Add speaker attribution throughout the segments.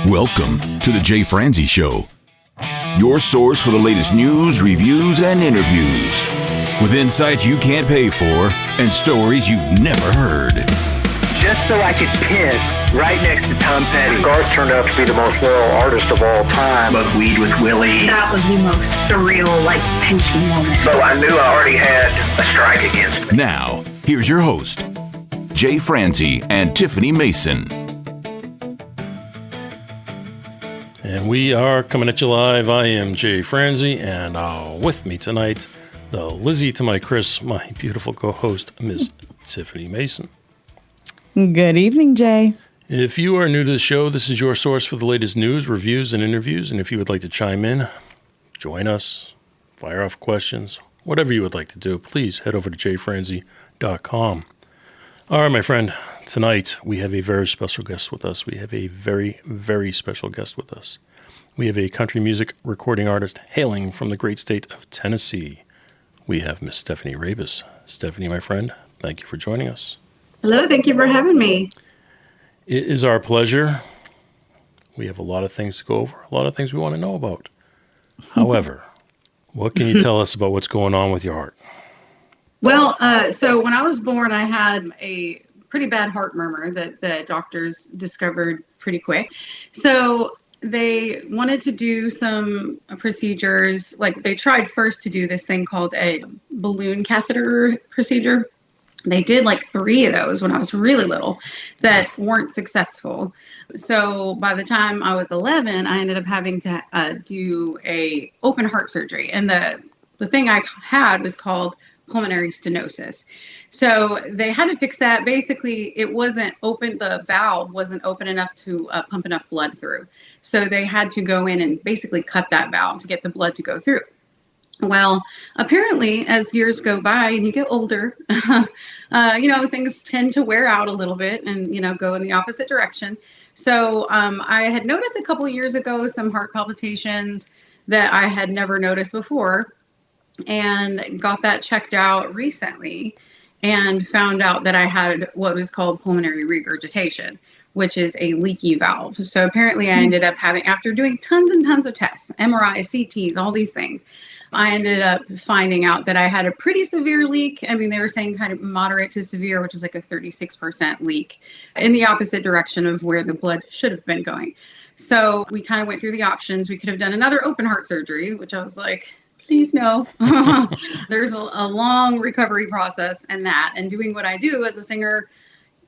Speaker 1: Welcome to the Jay Franzi Show, your source for the latest news, reviews, and interviews, with insights you can't pay for and stories you've never heard.
Speaker 2: Just so I could piss right next to Tom Petty.
Speaker 3: Garth turned out to be the most loyal artist of all time.
Speaker 2: Smoked weed with Willie.
Speaker 4: That was the most surreal, tension moment.
Speaker 2: So I knew I already had a strike against me.
Speaker 1: Now, here's your host, Jay Franzi and Tiffany Mason.
Speaker 5: And we are coming at you live. I am Jay Franzi, and with me tonight, the Lizzie to my Chris, my beautiful co-host, Ms. Tiffany Mason.
Speaker 6: Good evening, Jay.
Speaker 5: If you are new to the show, this is your source for the latest news, reviews, and interviews. And if you would like to chime in, join us, fire off questions, whatever you would like to do, please head over to jfranzi.com. All right, my friend, tonight we have a very special guest with us. We have a very, very special guest with us. We have a country music recording artist hailing from the great state of Tennessee. We have Miss Stephanie Rabus. Stephanie, my friend, thank you for joining us.
Speaker 4: Hello, thank you for having me.
Speaker 5: It is our pleasure. We have a lot of things to go over, a lot of things we want to know about. However, what can you tell us about what's going on with your heart?
Speaker 4: Well, so when I was born, I had a pretty bad heart murmur that the doctors discovered pretty quick. So they wanted to do some procedures. Like they tried first to do this thing called a balloon catheter procedure. They did like 3 of those when I was really little that weren't successful. So by the time I was 11, I ended up having to do a open heart surgery. And the thing I had was called pulmonary stenosis. So they had to fix that. Basically, it wasn't open. The valve wasn't open enough to pump enough blood through. So they had to go in and basically cut that valve to get the blood to go through. Well, apparently, as years go by and you get older, things tend to wear out a little bit and, go in the opposite direction. So I had noticed a couple of years ago some heart palpitations that I had never noticed before, and got that checked out recently and found out that I had what was called pulmonary regurgitation, which is a leaky valve. So apparently I ended up having, after doing tons and tons of tests, MRIs, CTs, all these things, I ended up finding out that I had a pretty severe leak. I mean, they were saying kind of moderate to severe, which was like a 36% leak in the opposite direction of where the blood should have been going. So we kind of went through the options. We could have done another open heart surgery, which I was like, please no. There's a long recovery process in that. And doing what I do as a singer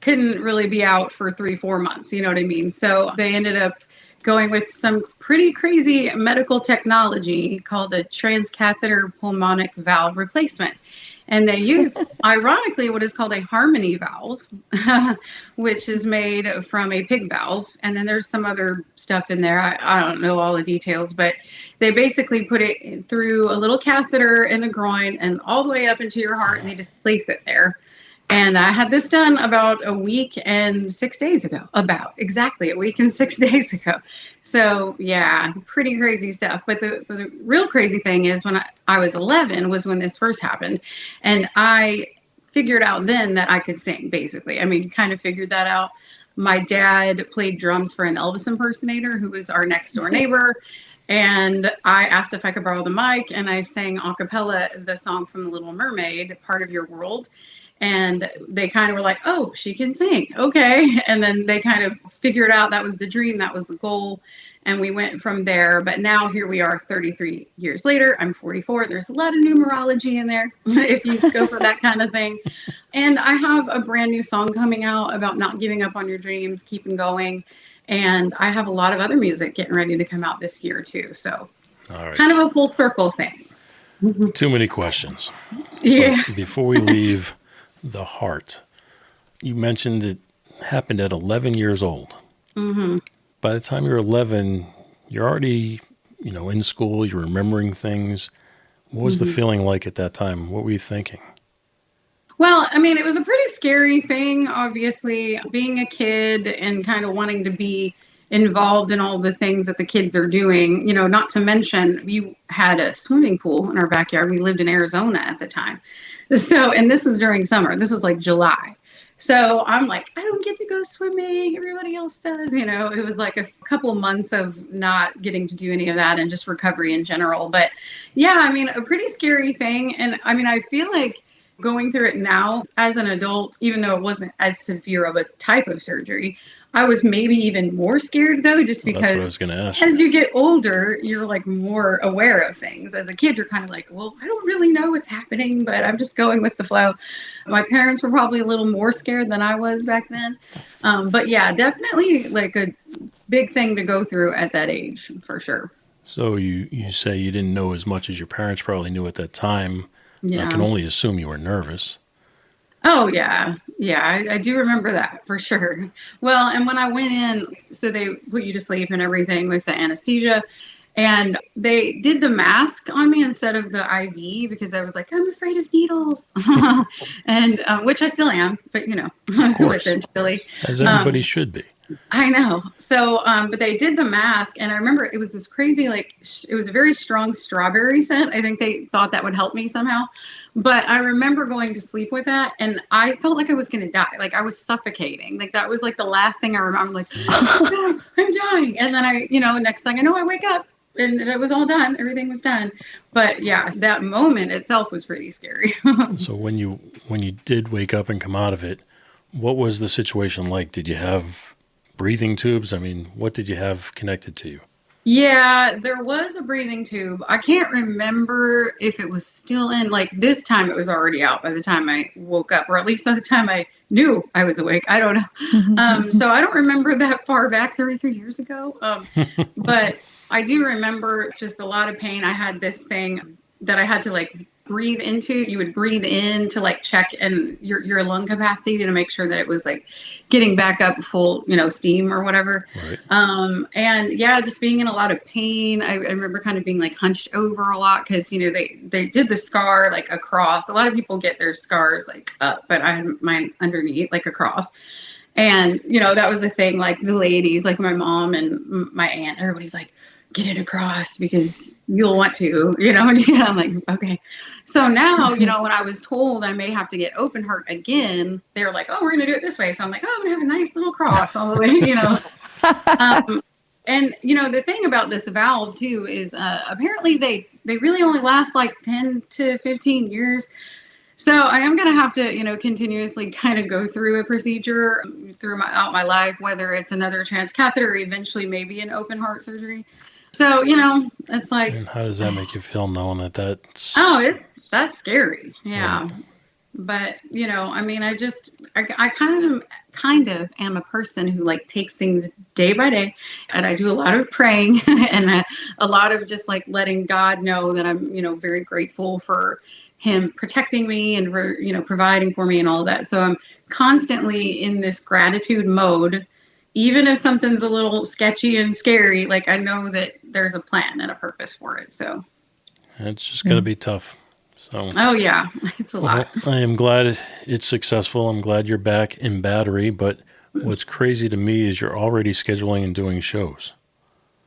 Speaker 4: couldn't really be out for 3-4 months. You know what I mean? So they ended up going with some pretty crazy medical technology called a transcatheter pulmonic valve replacement. And they used, ironically, what is called a harmony valve, which is made from a pig valve. And then there's some other stuff in there. I don't know all the details, but they basically put it through a little catheter in the groin and all the way up into your heart, and they just place it there. And I had this done about a week and 6 days ago, about exactly a week and 6 days ago. So yeah, pretty crazy stuff. But the real crazy thing is when I was 11 was when this first happened. And I figured out then that I could sing, basically. I mean, kind of figured that out. My dad played drums for an Elvis impersonator who was our next door neighbor. And I asked if I could borrow the mic, and I sang a cappella the song from The Little Mermaid, Part of Your World. And they kind of were like, oh, she can sing. Okay. And then they kind of figured out that was the dream. That was the goal. And we went from there. But now here we are 33 years later. I'm 44. There's a lot of numerology in there if you go for that kind of thing. And I have a brand new song coming out about not giving up on your dreams, keeping going. And I have a lot of other music getting ready to come out this year, too. So kind of a full circle thing.
Speaker 5: Too many questions.
Speaker 4: Yeah.
Speaker 5: But before we leave the heart, you mentioned it happened at 11 years old. Mm-hmm. By the time you're 11, you're already, in school, you're remembering things. What was the feeling like at that time? What were you thinking?
Speaker 4: Well, I mean, it was a pretty scary thing, obviously, being a kid and kind of wanting to be involved in all the things that the kids are doing, not to mention we had a swimming pool in our backyard. We lived in Arizona at the time. So, and this was during summer. This was like July. So I'm like, I don't get to go swimming. Everybody else does. It was like a couple of months of not getting to do any of that and just recovery in general. But yeah, I mean, a pretty scary thing. And I mean, I feel like going through it now as an adult, even though it wasn't as severe of a type of surgery, I was maybe even more scared though, just
Speaker 5: Well, that's what I
Speaker 4: because
Speaker 5: was going to ask.
Speaker 4: as you get older, you're like more aware of things. As a kid, you're kind of like, well, I don't really know what's happening, but I'm just going with the flow. My parents were probably a little more scared than I was back then. But yeah, definitely like a big thing to go through at that age for sure.
Speaker 5: So you say you didn't know as much as your parents probably knew at that time.
Speaker 4: Yeah.
Speaker 5: I can only assume you were nervous.
Speaker 4: Oh, yeah. Yeah, I do remember that for sure. Well, and when I went in, so they put you to sleep and everything with the anesthesia. And they did the mask on me instead of the IV because I was like, I'm afraid of needles. And which I still am, but
Speaker 5: Of course.
Speaker 4: essentially.
Speaker 5: As everybody should be.
Speaker 4: I know. So, but they did the mask, and I remember it was this crazy, like, it was a very strong strawberry scent. I think they thought that would help me somehow. But I remember going to sleep with that, and I felt like I was going to die. Like, I was suffocating. Like, that was, like, the last thing I remember. I'm like, oh, God, I'm dying. And then next thing I know, I wake up, and it was all done. Everything was done. But, yeah, that moment itself was pretty scary.
Speaker 5: So when you did wake up and come out of it, what was the situation like? Did you have breathing tubes? I mean, what did you have connected to you?
Speaker 4: Yeah, there was a breathing tube. I can't remember if it was still in, like this time it was already out by the time I woke up, or at least by the time I knew I was awake. I don't know. So I don't remember that far back, 33 years ago. But I do remember just a lot of pain. I had this thing that I had to like breathe into. You would breathe in to like check and your lung capacity to make sure that it was like getting back up full, steam or whatever.
Speaker 5: Right.
Speaker 4: And yeah, just being in a lot of pain. I remember kind of being like hunched over a lot because, they did the scar like across. A lot of people get their scars like up, but I had mine underneath like across. And, that was the thing, like the ladies, like my mom and my aunt, everybody's like, get it across because you'll want to, and I'm like, okay. So now, when I was told I may have to get open heart again, they were like, oh, we're going to do it this way. So I'm like, oh, I'm going to have a nice little cross all the way, And, the thing about this valve too is apparently they really only last like 10 to 15 years. So I am going to have to, continuously kind of go through a procedure throughout my life, whether it's another transcatheter or eventually maybe an open heart surgery. So, it's like.
Speaker 5: And how does that make you feel knowing that's...
Speaker 4: Oh, that's scary. Yeah. Right. But, I mean, I kind of am a person who like takes things day by day, and I do a lot of praying and a lot of just like letting God know that I'm, very grateful for him protecting me and for, providing for me and all of that. So I'm constantly in this gratitude mode. Even if something's a little sketchy and scary, like I know that there's a plan and a purpose for it. So
Speaker 5: it's just going to be tough. So.
Speaker 4: Oh yeah, it's a lot.
Speaker 5: I am glad it's successful. I'm glad you're back in battery. But what's crazy to me is you're already scheduling and doing shows.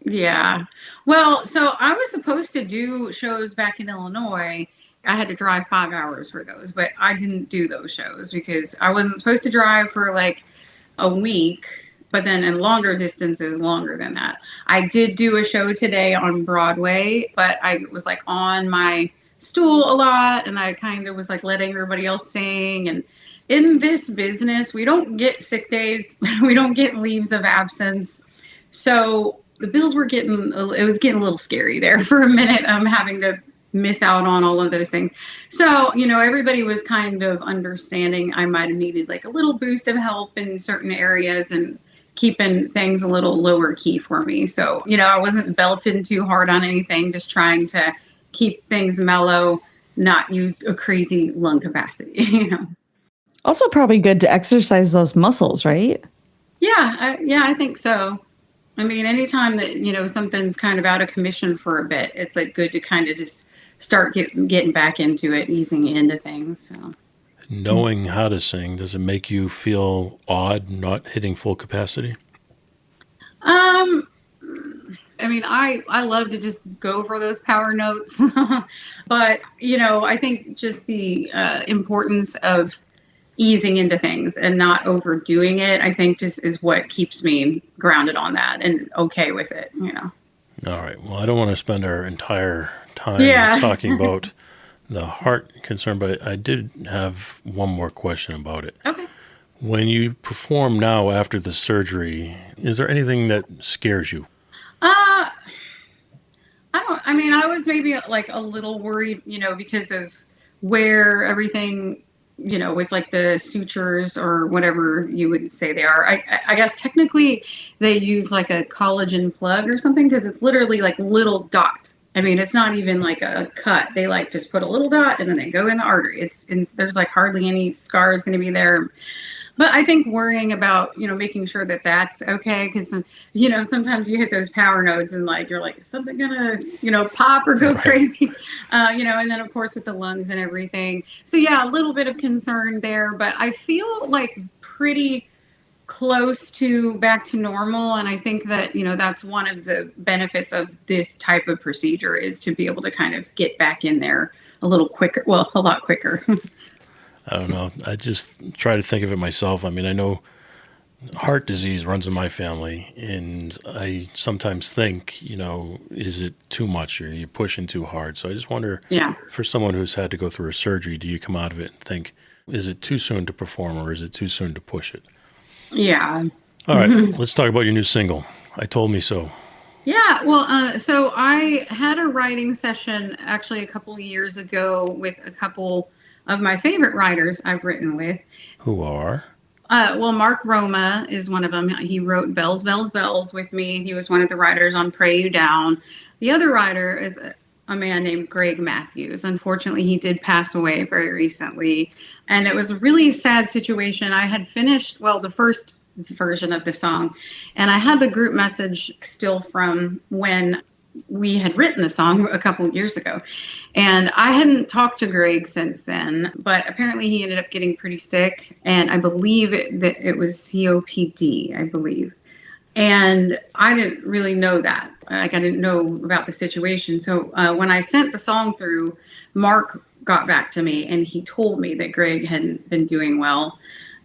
Speaker 4: Yeah. Well, so I was supposed to do shows back in Illinois. I had to drive 5 hours for those, but I didn't do those shows because I wasn't supposed to drive for like a week. But then in longer distances, longer than that. I did do a show today on Broadway, but I was like on my stool a lot and I kind of was like letting everybody else sing. And in this business, we don't get sick days. We don't get leaves of absence. So the bills were it was getting a little scary there for a minute. I'm having to miss out on all of those things. So, everybody was kind of understanding I might have needed like a little boost of help in certain areas and keeping things a little lower key for me. So, I wasn't belting too hard on anything, just trying to keep things mellow, not use a crazy lung capacity,
Speaker 6: Also probably good to exercise those muscles, right?
Speaker 4: Yeah, I think so. I mean, anytime that, something's kind of out of commission for a bit, it's like good to kind of just start getting back into it, easing into things. So.
Speaker 5: Knowing how to sing, does it make you feel odd not hitting full capacity?
Speaker 4: I mean, I love to just go for those power notes, but, I think just the importance of easing into things and not overdoing it, I think just is what keeps me grounded on that and okay with it,
Speaker 5: All right. Well, I don't want to spend our entire time talking about the heart concern, but I did have one more question about it.
Speaker 4: Okay.
Speaker 5: When you perform now after the surgery, is there anything that scares you?
Speaker 4: I was maybe like a little worried, because of where everything, with like the sutures or whatever you would say they are. I guess technically they use like a collagen plug or something because it's literally like little dot. I mean, it's not even like a cut. They like just put a little dot and then they go in the artery. There's like hardly any scars going to be there. But I think worrying about, making sure that that's okay, because, sometimes you hit those power nodes and like, you're like, is something gonna, pop or go crazy, and then of course with the lungs and everything. So yeah, a little bit of concern there, but I feel like pretty close to back to normal. And I think that, that's one of the benefits of this type of procedure is to be able to kind of get back in there a little quicker, well, a lot quicker.
Speaker 5: I don't know. I just try to think of it myself. I mean, I know heart disease runs in my family, and I sometimes think, is it too much or you're pushing too hard? So I just wonder, for someone who's had to go through a surgery, do you come out of it and think, is it too soon to perform or is it too soon to push it?
Speaker 4: Yeah.
Speaker 5: All right. Let's talk about your new single, I Told Me So.
Speaker 4: Yeah, well, so I had a writing session actually a couple of years ago with a couple of my favorite writers I've written with. Who
Speaker 5: are?
Speaker 4: Well, Mark Roma is one of them. He wrote Bells, Bells, Bells with me. He was one of the writers on Pray You Down. The other writer is a man named Greg Matthews. Unfortunately, he did pass away very recently. And it was a really sad situation. I had finished, the first version of the song, and I had the group message still from when we had written the song a couple of years ago. And I hadn't talked to Greg since then, but apparently he ended up getting pretty sick. And I believe that it was COPD, I believe. And I didn't really know that. Like, I didn't know about the situation. So when I sent the song through, Mark got back to me and he told me that Greg hadn't been doing well.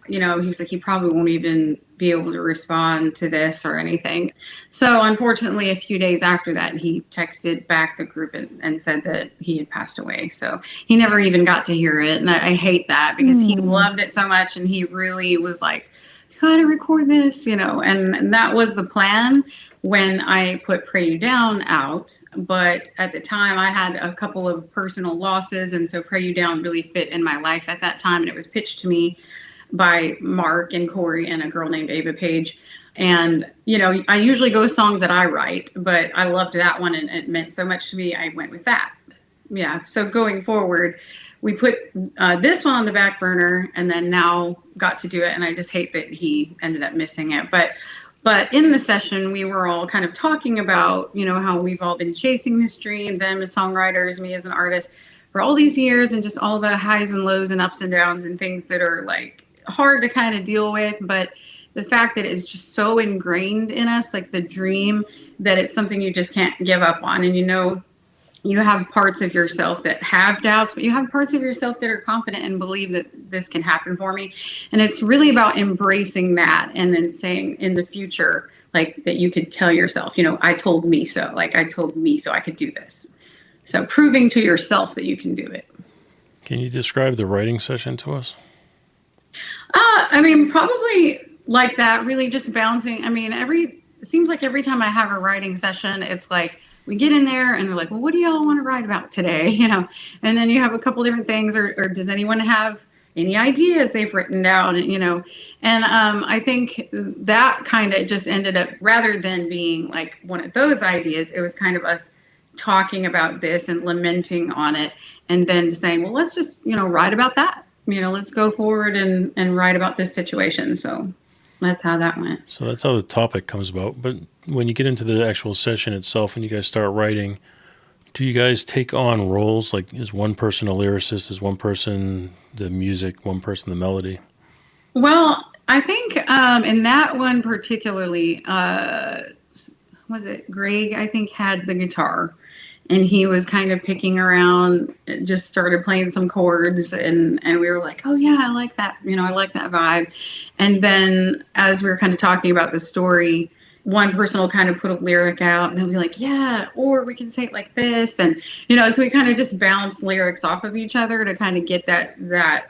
Speaker 4: He was like, he probably won't even be able to respond to this or anything. So unfortunately, a few days after that, he texted back the group and said that he had passed away. So he never even got to hear it. And I hate that because he loved it so much. And he really was like, you got to record this, and that was the plan when I put Pray You Down out. But at the time, I had a couple of personal losses. And so Pray You Down really fit in my life at that time. And it was pitched to me by Mark and Corey and a girl named Ava Page. And, I usually go songs that I write, but I loved that one and it meant so much to me. I went with that. Yeah. So going forward, we put this one on the back burner and then now got to do it. And I just hate that he ended up missing it. But in the session, we were all kind of talking about, how we've all been chasing this dream, them as songwriters, me as an artist, for all these years, and just all the highs and lows and ups and downs and things that are like hard to kind of deal with. But the fact that it's just so ingrained in us, like the dream, that it's something you just can't give up on. And you have parts of yourself that have doubts, but you have parts of yourself that are confident and believe that this can happen for me. And it's really about embracing that and then saying in the future, like, that you could tell yourself, I told me so. Like, I told me so I could do this. So proving to yourself that you can do it.
Speaker 5: Can you describe the writing session to us?
Speaker 4: Probably like that, really just bouncing. It seems like every time I have a writing session, it's like we get in there and we're like, well, what do y'all want to write about today? And then you have a couple different things, or does anyone have any ideas they've written down, and I think that kind of just ended up, rather than being like one of those ideas, it was kind of us talking about this and lamenting on it, and then saying, well, let's just, write about that. Let's go forward and write about this situation. So that's how that went.
Speaker 5: So that's how the topic comes about. But when you get into the actual session itself and you guys start writing, do you guys take on roles? Like, is one person a lyricist? Is one person the music? One person the melody?
Speaker 4: Well, I think in that one particularly, was it Greg, I think, had the guitar. and he was kind of picking around, just started playing some chords, and we were like, oh yeah, I like that, I like that vibe. And then as we were kind of talking about the story, one person will kind of put a lyric out and they'll be like, yeah, or we can say it like this. And, so we kind of just bounce lyrics off of each other to kind of get that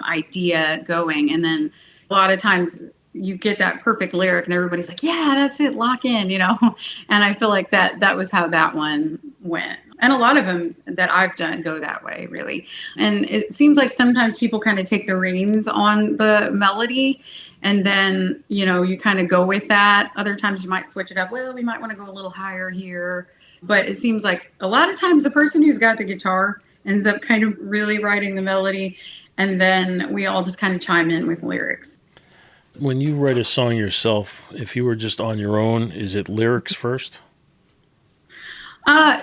Speaker 4: idea going. And then a lot of times you get that perfect lyric and everybody's like, yeah, that's it, lock in, And I feel like that was how that one went. And a lot of them that I've done go that way, really. And it seems like sometimes people kind of take the reins on the melody, and then, you kind of go with that. Other times you might switch it up. Well, we might want to go a little higher here. But it seems like a lot of times the person who's got the guitar ends up kind of really writing the melody, and then we all just kind of chime in with lyrics.
Speaker 5: When you write a song yourself, if you were just on your own, is it lyrics first?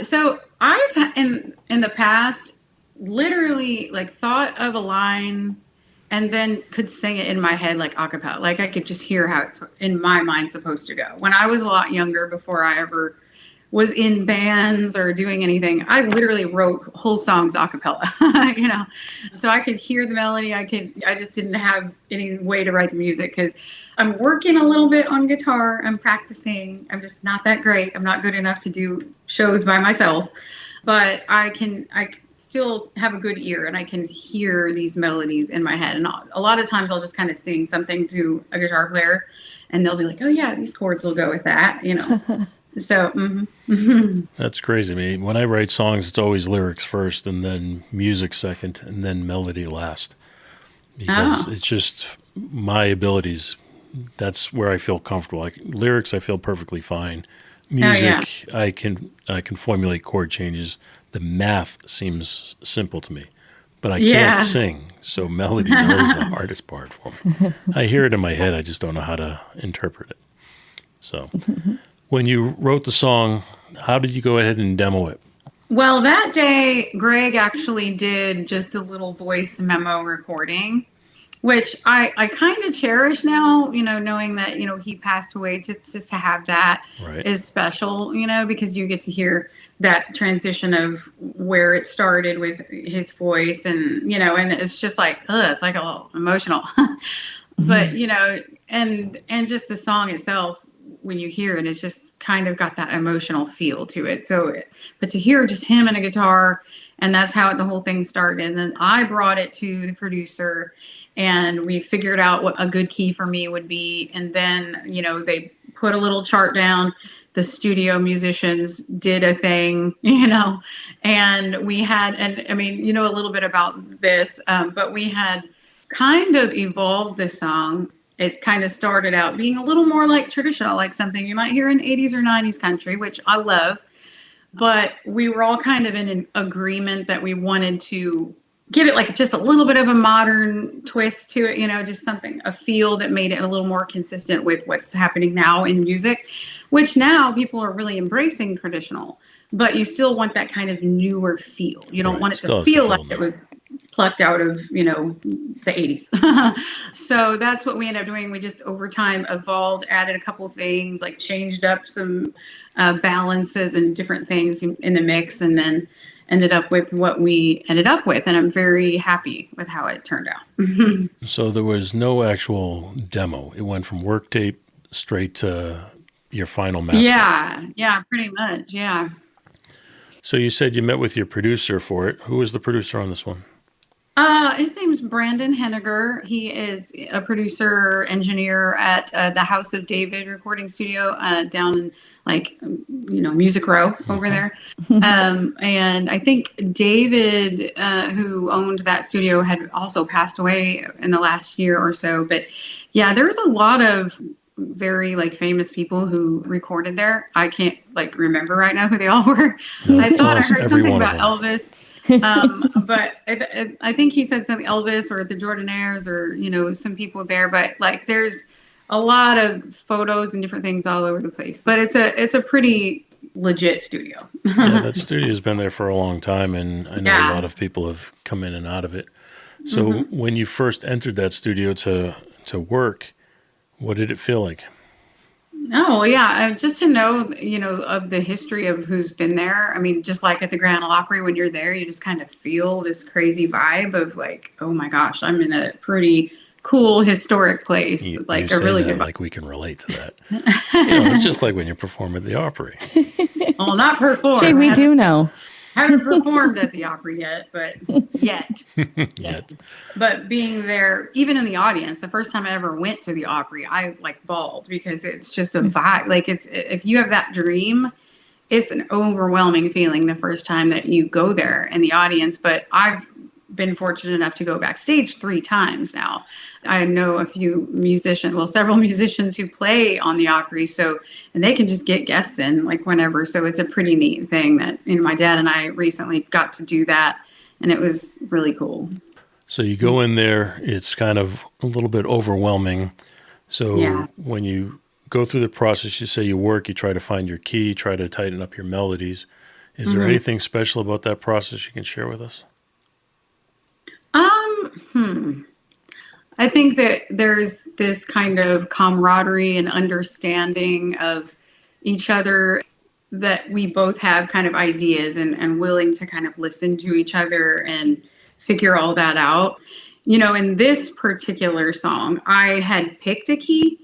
Speaker 4: So I've in the past literally like thought of a line and then could sing it in my head like a cappella. Like I could just hear how it's in my mind supposed to go. When I was a lot younger, before I ever was in bands or doing anything, I literally wrote whole songs a cappella, so I could hear the melody. I just didn't have any way to write the music because I'm working a little bit on guitar. I'm practicing. I'm just not that great. I'm not good enough to do shows by myself, but I still have a good ear and I can hear these melodies in my head. And a lot of times I'll just kind of sing something to a guitar player and they'll be like, oh yeah, these chords will go with that, So,
Speaker 5: That's crazy to me. When I write songs, it's always lyrics first and then music second and then melody last. Because it's just my abilities. That's where I feel comfortable. Like lyrics, I feel perfectly fine. Music, I can formulate chord changes. The math seems simple to me, but I can't sing. So melody is always the hardest part for me. I hear it in my head. I just don't know how to interpret it. So when you wrote the song, how did you go ahead and demo it?
Speaker 4: Well, that day, Greg actually did just a little voice memo recording, which I kind of cherish now, knowing that, he passed away. Just to have that is special, because you get to hear that transition of where it started with his voice and, and it's just like, it's like a little emotional. But, and just the song itself, when you hear it, it's just kind of got that emotional feel to it. So, but to hear just him and a guitar, and that's how the whole thing started. And then I brought it to the producer and we figured out what a good key for me would be. And then, they put a little chart down. The studio musicians did a thing, and we had, and I mean, a little bit about this, but we had kind of evolved the song. It kind of started out being a little more like traditional, like something you might hear in 80s or 90s country, which I love. But we were all kind of in an agreement that we wanted to give it like just a little bit of a modern twist to it, just a feel that made it a little more consistent with what's happening now in music, which now people are really embracing traditional, but you still want that kind of newer feel. You don't want it to feel like it was plucked out of, the 80s. So that's what we ended up doing. We just over time evolved, added a couple of things, like changed up some balances and different things in the mix, and then ended up with what we ended up with. And I'm very happy with how it turned out.
Speaker 5: So there was no actual demo. It went from work tape straight to your final master.
Speaker 4: Yeah, pretty much. Yeah.
Speaker 5: So you said you met with your producer for it. Who was the producer on this one?
Speaker 4: His name's Brandon Henniger. He is a producer engineer at the House of David recording studio down in Music Row over there. And I think David, who owned that studio, had also passed away in the last year or so. But yeah, there's a lot of very famous people who recorded there. I can't remember right now who they all were. I thought I heard something about Elvis. But I think he said something Elvis or the Jordanaires or some people there, but there's a lot of photos and different things all over the place, but it's a pretty legit studio.
Speaker 5: Yeah, that studio's been there for a long time, and I know a lot of people have come in and out of it. So when you first entered that studio to work, what did it feel like?
Speaker 4: Oh, yeah. Just to know, of the history of who's been there. I mean, just like at the Grand Ole Opry, when you're there, you just kind of feel this crazy vibe of like, oh my gosh, I'm in a pretty cool historic place.
Speaker 5: You
Speaker 4: Like a
Speaker 5: say
Speaker 4: really
Speaker 5: that
Speaker 4: good vibe.
Speaker 5: like we can relate to that. It's just like when you perform at the Opry.
Speaker 4: Well, not perform.
Speaker 6: Jay, we do know.
Speaker 4: Haven't performed at the Opry yet, but yet.
Speaker 5: Yet.
Speaker 4: But being there, even in the audience, the first time I ever went to the Opry, I like bawled because it's just a vibe. Like if you have that dream, it's an overwhelming feeling the first time that you go there in the audience. But I've been fortunate enough to go backstage 3 times now. I know a few musicians, well, several musicians who play on the Opry, and they can just get guests in like whenever. So it's a pretty neat thing that, my dad and I recently got to do that, and it was really cool.
Speaker 5: So you go in there, it's kind of a little bit overwhelming. So when you go through the process, you say you work, you try to find your key, try to tighten up your melodies. Is there anything special about that process you can share with us?
Speaker 4: I think that there's this kind of camaraderie and understanding of each other, that we both have kind of ideas and willing to kind of listen to each other and figure all that out. In this particular song, I had picked a key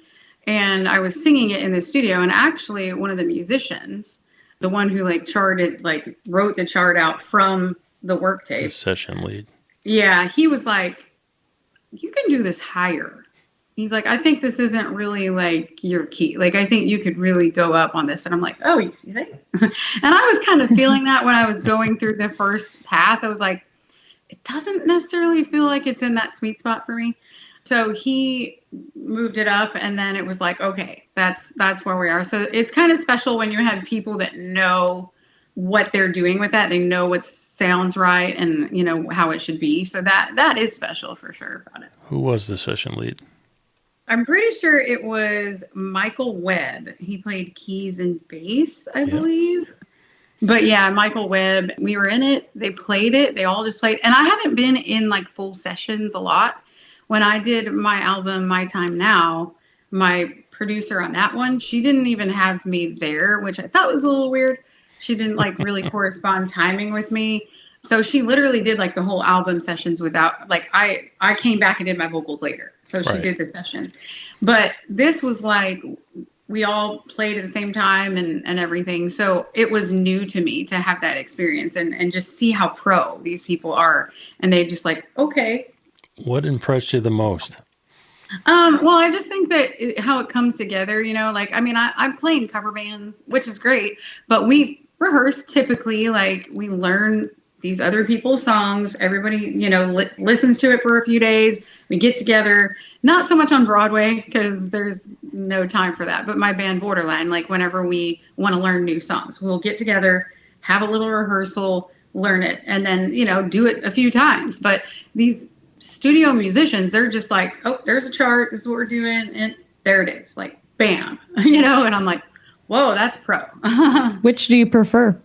Speaker 4: and I was singing it in the studio, and actually one of the musicians, the one who wrote the chart out from the work tape.
Speaker 5: The session lead.
Speaker 4: Yeah, he was like, you can do this higher. He's like, I think this isn't really like your key. Like, I think you could really go up on this. And I'm like, oh, you think? And I was kind of feeling that when I was going through the first pass. I was like, it doesn't necessarily feel like it's in that sweet spot for me. So he moved it up, and then it was like, okay, that's where we are. So it's kind of special when you have people that know what they're doing with that. They know what sounds right and how it should be. So that is special for sure about it.
Speaker 5: Who was the session lead?
Speaker 4: I'm pretty sure it was Michael Webb. He played keys and bass, I believe. But yeah, Michael Webb, we were in it. They played it. They all just played. And I haven't been in like full sessions a lot. When I did my album, My Time Now, my producer on that one, she didn't even have me there, which I thought was a little weird. She didn't like really correspond timing with me. So she literally did like the whole album sessions without, like, I came back and did my vocals later. So she did the session. But this was like, we all played at the same time and everything. So it was new to me to have that experience and just see how pro these people are. And they just like, okay.
Speaker 5: What impressed you the most?
Speaker 4: Well, I just think that how it comes together, I'm playing cover bands, which is great, but we rehearse typically, like we learn these other people's songs. Everybody, listens to it for a few days. We get together, not so much on Broadway because there's no time for that, but my band Borderline, like whenever we want to learn new songs, we'll get together, have a little rehearsal, learn it, and then, do it a few times. But these studio musicians, they're just like, oh, there's a chart, this is what we're doing, and there it is, like bam, and I'm like, whoa, that's pro.
Speaker 6: Which do you prefer?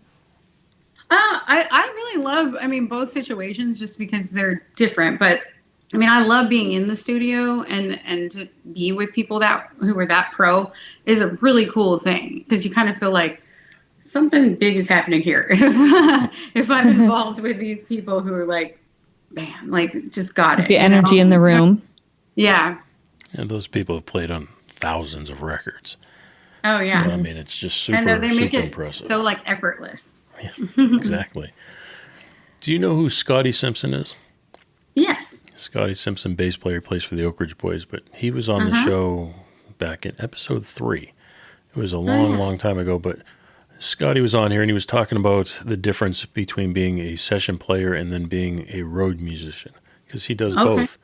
Speaker 4: I really love, both situations just because they're different, but I love being in the studio and to be with people who are that pro is a really cool thing, because you kind of feel like something big is happening here if I'm involved with these people who are like, bam, like just got it.
Speaker 6: The energy in the room.
Speaker 4: Yeah.
Speaker 5: And those people have played on thousands of records.
Speaker 4: Oh yeah.
Speaker 5: So, it's just super,
Speaker 4: and they make
Speaker 5: super
Speaker 4: it
Speaker 5: impressive.
Speaker 4: so like effortless.
Speaker 5: Yeah, exactly. Do you know who Scotty Simpson is?
Speaker 4: Yes.
Speaker 5: Scotty Simpson, bass player, plays for the Oak Ridge Boys, but he was on the show back in episode 3. It was a long time ago, but Scotty was on here and he was talking about the difference between being a session player and then being a road musician, because he does both.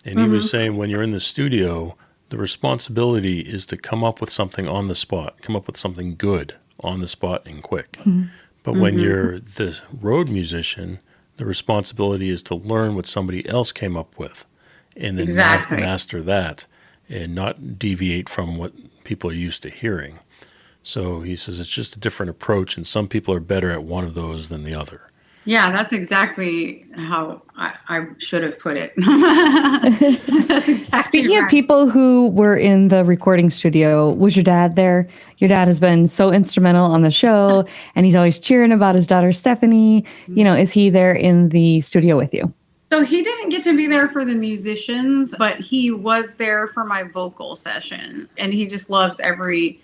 Speaker 5: And he was saying when you're in the studio, the responsibility is to come up with something on the spot, come up with something good on the spot and quick. But when you're the road musician, the responsibility is to learn what somebody else came up with and then master that and not deviate from what people are used to hearing. So he says it's just a different approach, and some people are better at one of those than the other.
Speaker 4: Yeah, that's exactly how I should have put it. That's exactly
Speaker 6: Speaking
Speaker 4: right.
Speaker 6: of people who were in the recording studio, was your dad there? Your dad has been so instrumental on the show, and he's always cheering about his daughter, Stephanie. Is he there in the studio with you?
Speaker 4: So he didn't get to be there for the musicians, but he was there for my vocal session, and he just loves every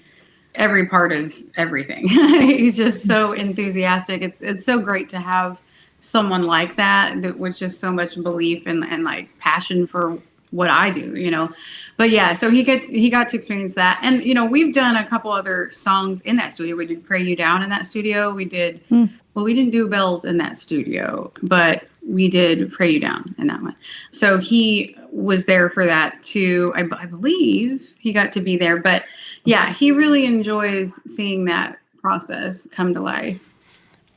Speaker 4: part of everything. He's just so enthusiastic. It's so great to have someone like that with just so much belief and like passion for what I do. But yeah, so he got to experience that. And we've done a couple other songs in that studio. We did Pray You Down in that studio. We did well, we didn't do Bells in that studio, but we did Pray You Down in that one. So he was there for that too. I believe he got to be there, but yeah, he really enjoys seeing that process come to life.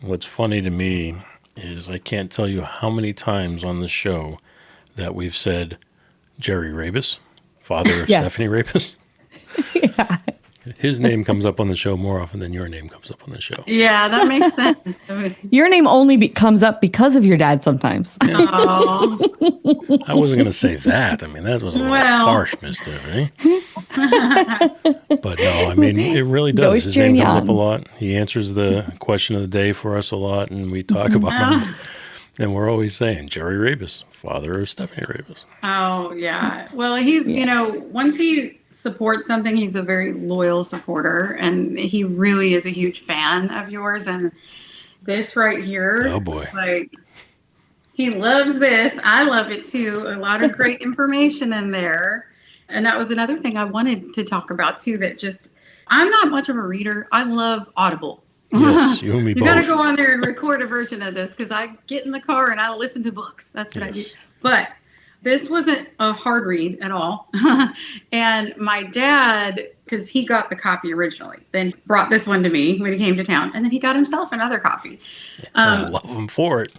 Speaker 5: What's funny to me is I can't tell you how many times on the show that we've said Jerry Rabus, father of Stephanie Rabus.
Speaker 6: Yeah.
Speaker 5: His name comes up on the show more often than your name comes up on the show.
Speaker 4: Yeah, that makes sense.
Speaker 6: Your name only comes up because of your dad sometimes.
Speaker 4: Oh.
Speaker 5: I wasn't going to say that. I mean, that was a little harsh, Miss Stephanie. But no, I mean, it really does. His name comes up a lot. He answers the question of the day for us a lot, and we talk about him. And we're always saying, Jerry Rabus, father of Stephanie Rabus.
Speaker 4: Oh, yeah. Well, he's, once he supports something, he's a very loyal supporter, and he really is a huge fan of yours. And this right here,
Speaker 5: oh boy,
Speaker 4: like, he loves this. I love it too. A lot of great information in there. And that was another thing I wanted to talk about too, that just, I'm not much of a reader. I love Audible.
Speaker 5: Yes, you and me both.
Speaker 4: You got to go on there and record a version of this, because I get in the car and I'll listen to books. That's what I do. But this wasn't a hard read at all. And my dad, because he got the copy originally, then brought this one to me when he came to town. And then he got himself another copy.
Speaker 5: I love him for it.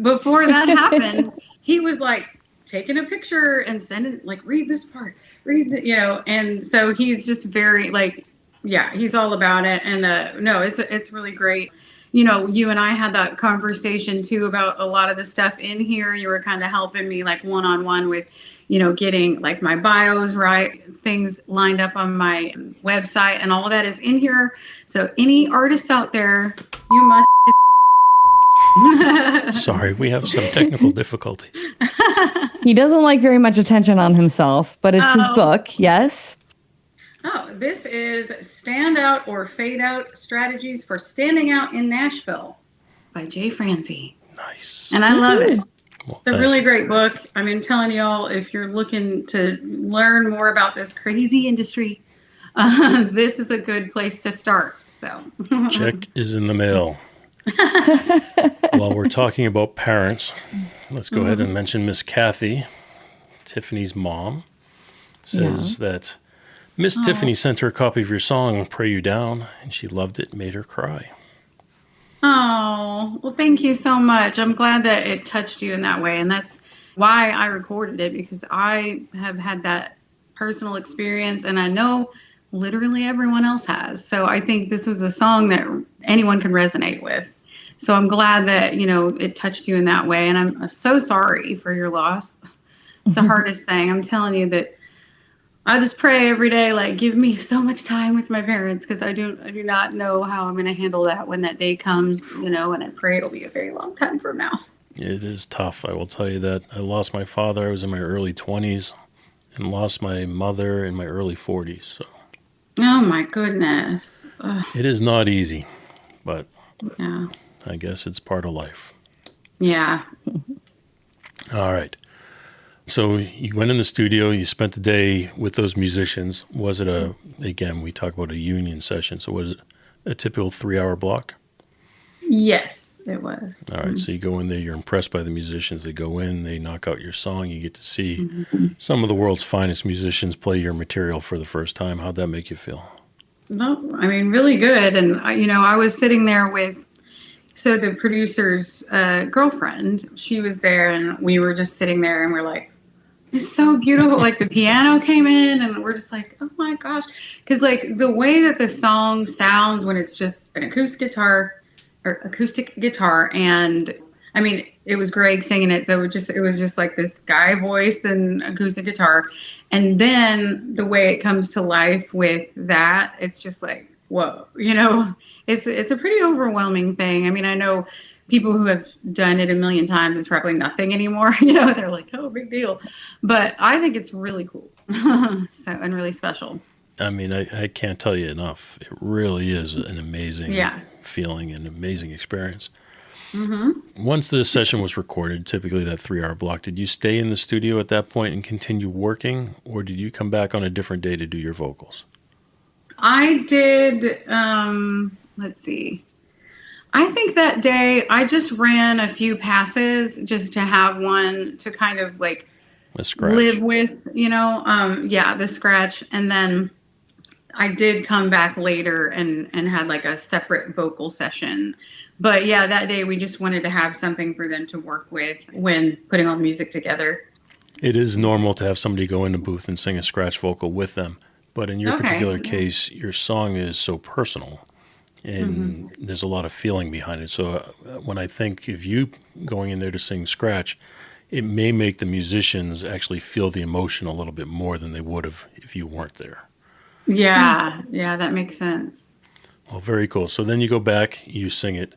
Speaker 4: Before that happened, he was like taking a picture and sending, like, read this part, and so he's just very, like, yeah, he's all about it. And no, it's really great. You and I had that conversation too about a lot of the stuff in here. You were kind of helping me, like, one-on-one with, getting, like, my bios right, things lined up on my website, and all of that is in here. So any artists out there, you must.
Speaker 5: Sorry, we have some technical difficulties.
Speaker 6: He doesn't like very much attention on himself, but it's his book, yes?
Speaker 4: Oh, this is Stand Out or Fade Out Strategies for Standing Out in Nashville by Jay Franzi.
Speaker 5: Nice.
Speaker 4: And I love it.
Speaker 5: Well,
Speaker 4: it's a really great book. I mean, telling y'all, if you're looking to learn more about this crazy industry, this is a good place to start. So
Speaker 5: check is in the mail. While we're talking about parents, let's go ahead and mention Miss Kathy, Tiffany's mom, says that Miss Tiffany sent her a copy of your song, Pray You Down, and she loved it, made her cry.
Speaker 4: Oh, well, thank you so much. I'm glad that it touched you in that way. And that's why I recorded it, because I have had that personal experience, and I know literally everyone else has. So I think this was a song that anyone can resonate with. So I'm glad that, it touched you in that way. And I'm so sorry for your loss. It's the hardest thing. I'm telling you that I just pray every day, like, give me so much time with my parents, because I do not know how I'm going to handle that when that day comes, and I pray it'll be a very long time from now.
Speaker 5: It is tough. I will tell you that. I lost my father. I was in my early 20s and lost my mother in my early 40s. So.
Speaker 4: Oh, my goodness. Ugh.
Speaker 5: It is not easy, but
Speaker 4: yeah.
Speaker 5: I guess it's part of life.
Speaker 4: Yeah.
Speaker 5: All right. So you went in the studio, you spent the day with those musicians. Was it again, we talk about a union session, so was it a typical 3-hour block?
Speaker 4: Yes, it was.
Speaker 5: All right, so you go in there, you're impressed by the musicians. They go in, they knock out your song. You get to see some of the world's finest musicians play your material for the first time. How'd that make you feel?
Speaker 4: No, I mean, really good. And, I was sitting there with, so the producer's girlfriend, she was there, and we were just sitting there, and we're like, it's so beautiful. Like, the piano came in, and we're just like, oh my gosh. Because, like, the way that the song sounds when it's just an acoustic guitar and I mean, it was Greg singing it, so it was just like this guy voice and acoustic guitar. And then the way it comes to life with that, it's just like, whoa, it's a pretty overwhelming thing. I mean, I know people who have done it a million times is probably nothing anymore. They're like, oh, big deal. But I think it's really cool. And really special.
Speaker 5: I mean, I can't tell you enough. It really is an amazing feeling and amazing experience. Mm-hmm. Once the session was recorded, typically that 3-hour block, did you stay in the studio at that point and continue working, or did you come back on a different day to do your vocals?
Speaker 4: I did, let's see. I think that day I just ran a few passes just to have one to kind of like live with, the scratch. And then I did come back later and had like a separate vocal session. But yeah, that day we just wanted to have something for them to work with when putting all the music together.
Speaker 5: It is normal to have somebody go in the booth and sing a scratch vocal with them. But in your particular case, your song is so personal and there's a lot of feeling behind it. So when I think of you going in there to sing scratch, it may make the musicians actually feel the emotion a little bit more than they would have if you weren't there.
Speaker 4: Yeah, that makes sense.
Speaker 5: Well, very cool. So then you go back, you sing it.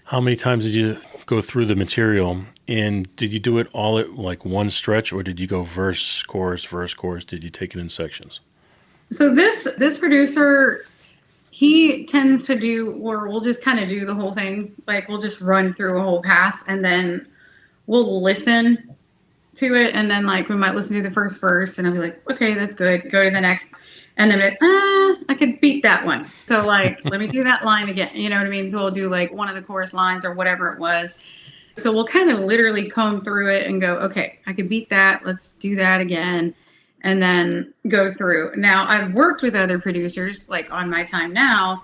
Speaker 5: How many times did you go through the material, and did you do it all at like one stretch, or did you go verse, chorus? Did you take it in sections?
Speaker 4: So this producer, he tends to do, or we'll just kind of do the whole thing. Like we'll just run through a whole pass, and then we'll listen to it, and then like we might listen to the first verse, and I'll be like, okay, that's good. Go to the next. And then I could beat that one. So like, let me do that line again. You know what I mean? So we'll do like one of the chorus lines or whatever it was. So we'll kind of literally comb through it and go, okay, I could beat that. Let's do that again. And then go through. Now I've worked with other producers like on My Time Now,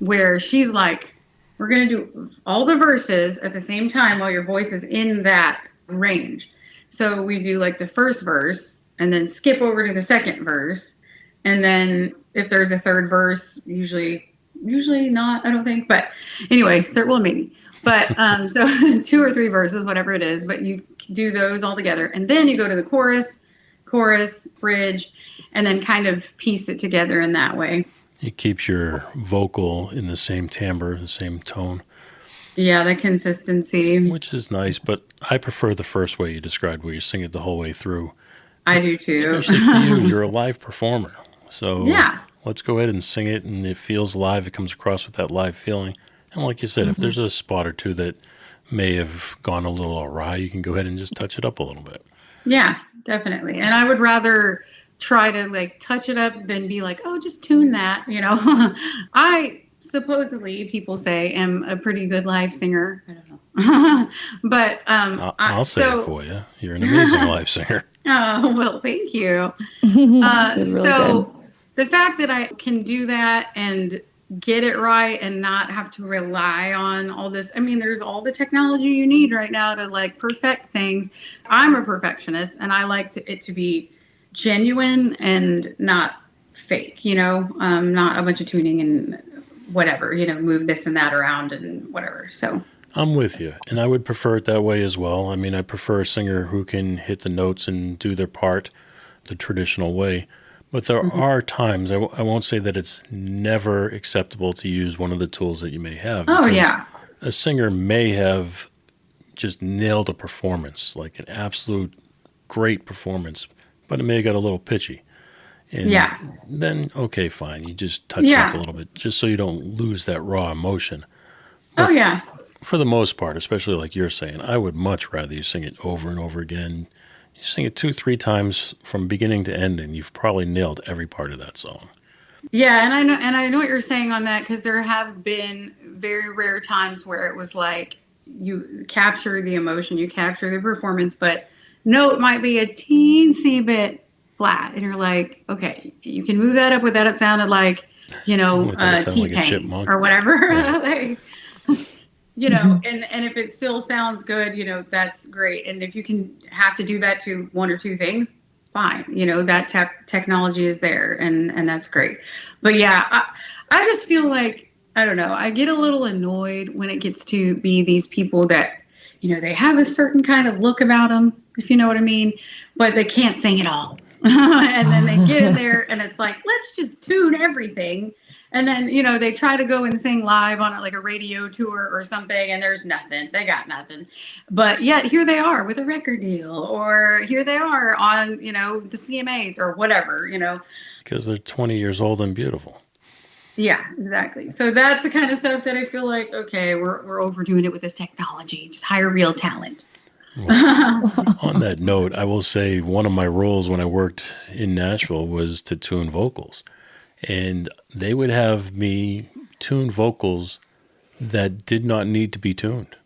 Speaker 4: where she's like, we're going to do all the verses at the same time while your voice is in that range. So we do like the first verse and then skip over to the second verse. And then if there's a third verse, usually not, I don't think. But anyway, maybe. But so 2 or 3 verses, whatever it is. But you do those all together. And then you go to the chorus, bridge, and then kind of piece it together in that way.
Speaker 5: It keeps your vocal in the same timbre, the same tone.
Speaker 4: Yeah, the consistency.
Speaker 5: Which is nice. But I prefer the first way you described, where you sing it the whole way through.
Speaker 4: I do too.
Speaker 5: Especially for you, you're a live performer. So let's go ahead and sing it, and it feels live. It comes across with that live feeling. And like you said, if there's a spot or two that may have gone a little awry, you can go ahead and just touch it up a little bit.
Speaker 4: Yeah, definitely. And I would rather try to like touch it up than be like, oh, just tune that. I supposedly, people say, am a pretty good live singer. I don't know. But
Speaker 5: I'll say it for you. You're an amazing live singer.
Speaker 4: Oh, well, thank you. The fact that I can do that and get it right and not have to rely on all this. I mean, there's all the technology you need right now to like perfect things. I'm a perfectionist, and I like it to be genuine and not fake, not a bunch of tuning and whatever, move this and that around and whatever. So
Speaker 5: I'm with you, and I would prefer it that way as well. I mean, I prefer a singer who can hit the notes and do their part the traditional way. But there are times, I won't say that it's never acceptable to use one of the tools that you may have.
Speaker 4: Oh, yeah.
Speaker 5: A singer may have just nailed a performance, like an absolute great performance, but it may have got a little pitchy. And then, okay, fine. You just touch it up a little bit, just so you don't lose that raw emotion. But for the most part, especially like you're saying, I would much rather you sing it over and over again. You sing it 2-3 times from beginning to end, and you've probably nailed every part of that song.
Speaker 4: Yeah, and I know what you're saying on that, because there have been very rare times where it was like you capture the emotion, you capture the performance, but note might be a teensy bit flat, and you're like, okay, you can move that up with that. It sounded like, T-Pain like or whatever.
Speaker 5: Right.
Speaker 4: And if it still sounds good, that's great. And if you can have to do that to 1 or 2 things, fine. That technology is there, and that's great. But yeah, I just feel like, I don't know, I get a little annoyed when it gets to be these people that, they have a certain kind of look about them, if you know what I mean, but they can't sing at all. And then they get in there and it's like, let's just tune everything. And then, they try to go and sing live on like a radio tour or something, and there's nothing. They got nothing. But yet here they are with a record deal, or here they are on, the CMAs or whatever,
Speaker 5: Because they're 20 years old and beautiful.
Speaker 4: Yeah, exactly. So that's the kind of stuff that I feel like, okay, we're overdoing it with this technology. Just hire real talent.
Speaker 5: Well, on that note, I will say one of my roles when I worked in Nashville was to tune vocals. And they would have me tune vocals that did not need to be tuned.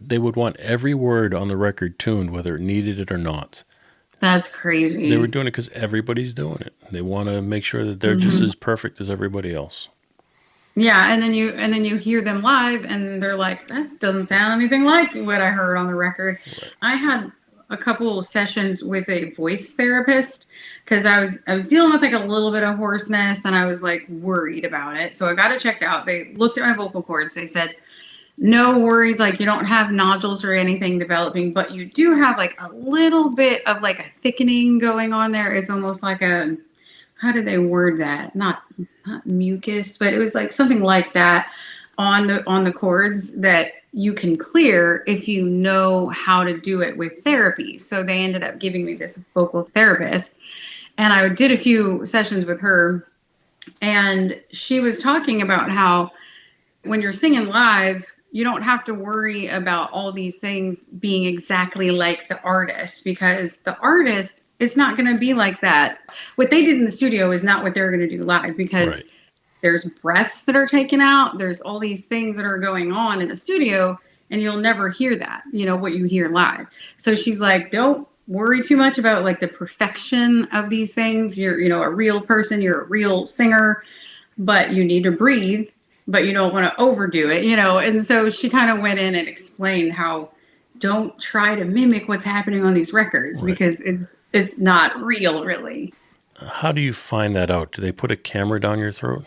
Speaker 5: They would want every word on the record tuned, whether it needed it or not.
Speaker 4: That's crazy.
Speaker 5: They were doing it because everybody's doing it. They want to make sure that they're just as perfect as everybody else.
Speaker 4: Yeah, and then you hear them live, and they're like, "That doesn't sound anything like what I heard on the record." Right. I had a couple of sessions with a voice therapist because I was dealing with like a little bit of hoarseness, and I was like worried about it. So I got it checked out. They looked at my vocal cords. They said, "No worries, like you don't have nodules or anything developing, but you do have like a little bit of like a thickening going on there. It's almost like a, how did they word that? Not mucus, but it was like something like that on the cords that you can clear if you know how to do it with therapy." So they ended up giving me this vocal therapist, and I did a few sessions with her, and she was talking about how when you're singing live, you don't have to worry about all these things being exactly like the artist, because the artist, it's not going to be like that. What they did in the studio is not what they're going to do live, because there's breaths that are taken out. There's all these things that are going on in the studio, and you'll never hear that, what you hear live. So she's like, don't worry too much about like the perfection of these things. You're, a real person, you're a real singer, but you need to breathe, but you don't want to overdo it, And so she kind of went in and explained how don't try to mimic what's happening on these records, because it's not real, really.
Speaker 5: How do you find that out? Do they put a camera down your throat?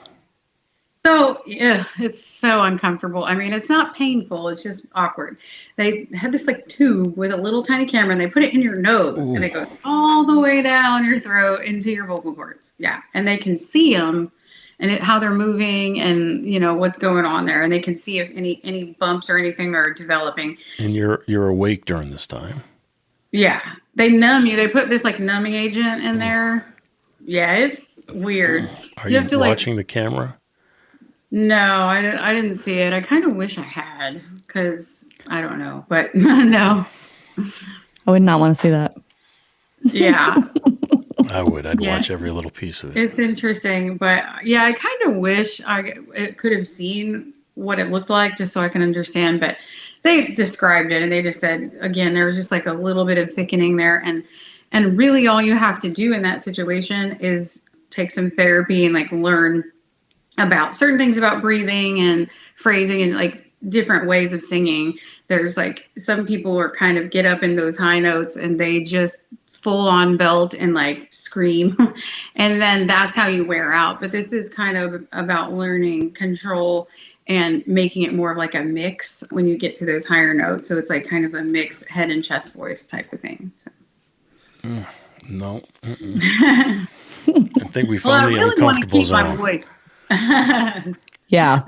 Speaker 4: So, yeah, it's so uncomfortable. I mean, it's not painful. It's just awkward. They have this like tube with a little tiny camera, and they put it in your nose. Ooh. And it goes all the way down your throat into your vocal cords. Yeah. And they can see them and how they're moving and, what's going on there. And they can see if any bumps or anything are developing.
Speaker 5: And you're awake during this time.
Speaker 4: Yeah. They numb you. They put this like numbing agent in there. Yeah, it's weird.
Speaker 5: Are you watching the camera?
Speaker 4: No, I didn't see it. I kind of wish I had, because I don't know, but no.
Speaker 6: I would not want to see that.
Speaker 4: Yeah.
Speaker 5: I would. I'd watch every little piece of it.
Speaker 4: It's interesting, but yeah, I kind of wish it could have seen what it looked like just so I can understand, but they described it and they just said, again, there was just like a little bit of thickening there, and really all you have to do in that situation is take some therapy and like learn about certain things about breathing and phrasing and like different ways of singing. There's like some people are kind of get up in those high notes and they just full on belt and like scream. And then that's how you wear out. But this is kind of about learning control and making it more of like a mix when you get to those higher notes. So it's like kind of a mix head and chest voice type of thing. So.
Speaker 5: No. I think we found the uncomfortable zone.
Speaker 4: My voice.
Speaker 6: Yeah,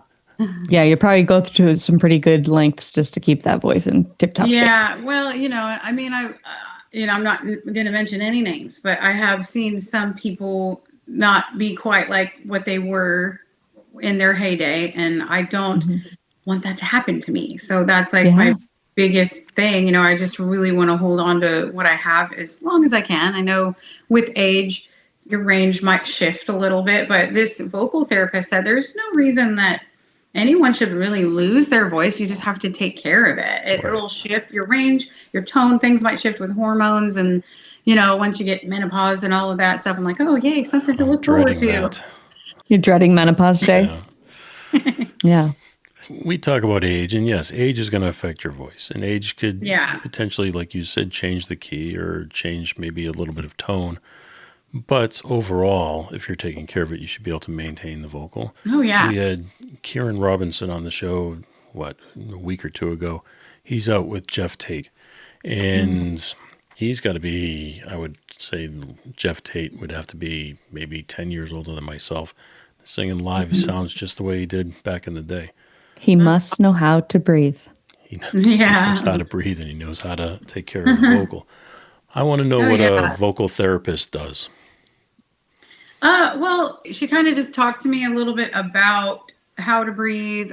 Speaker 6: you probably go through some pretty good lengths just to keep that voice in tip-top shape.
Speaker 4: Yeah, well, I mean, I'm not going to mention any names, but I have seen some people not be quite like what they were in their heyday, and I don't want that to happen to me. So that's like my biggest thing. I just really want to hold on to what I have as long as I can. I know with age, your range might shift a little bit, but this vocal therapist said there's no reason that anyone should really lose their voice. You just have to take care of it. It'll shift your range, your tone, things might shift with hormones. And, once you get menopause and all of that stuff, I'm like, oh, yay, something to look forward to.
Speaker 6: That. You're dreading menopause, Jay?
Speaker 5: Yeah.
Speaker 6: Yeah.
Speaker 5: We talk about age, and yes, age is going to affect your voice. And age could potentially, like you said, change the key or change maybe a little bit of tone. But overall, if you're taking care of it, you should be able to maintain the vocal.
Speaker 4: Oh, yeah.
Speaker 5: We had Kieran Robinson on the show a week or two ago. He's out with Jeff Tate, and he's got to be, I would say Jeff Tate would have to be maybe 10 years older than myself. Singing live, he sounds just the way he did back in the day.
Speaker 6: He must know how to breathe.
Speaker 5: He knows how to breathe, and he knows how to take care of the vocal. I want to know what a vocal therapist does.
Speaker 4: Well, she kind of just talked to me a little bit about how to breathe,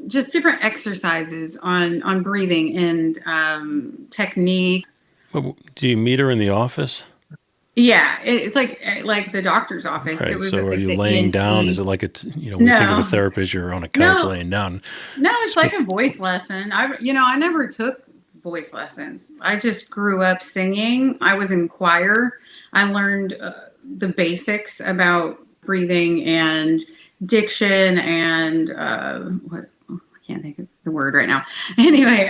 Speaker 4: just different exercises on breathing and technique.
Speaker 5: Well, do you meet her in the office?
Speaker 4: Yeah, it's like the doctor's office.
Speaker 5: Right.
Speaker 4: It was
Speaker 5: So are you
Speaker 4: the
Speaker 5: laying
Speaker 4: ENT.
Speaker 5: down? Is it like we think of a therapist, you're on a couch laying down?
Speaker 4: No, it's like a voice lesson. I never took voice lessons. I just grew up singing. I was in choir. I learned the basics about breathing and diction and I can't think of the word right now. Anyway,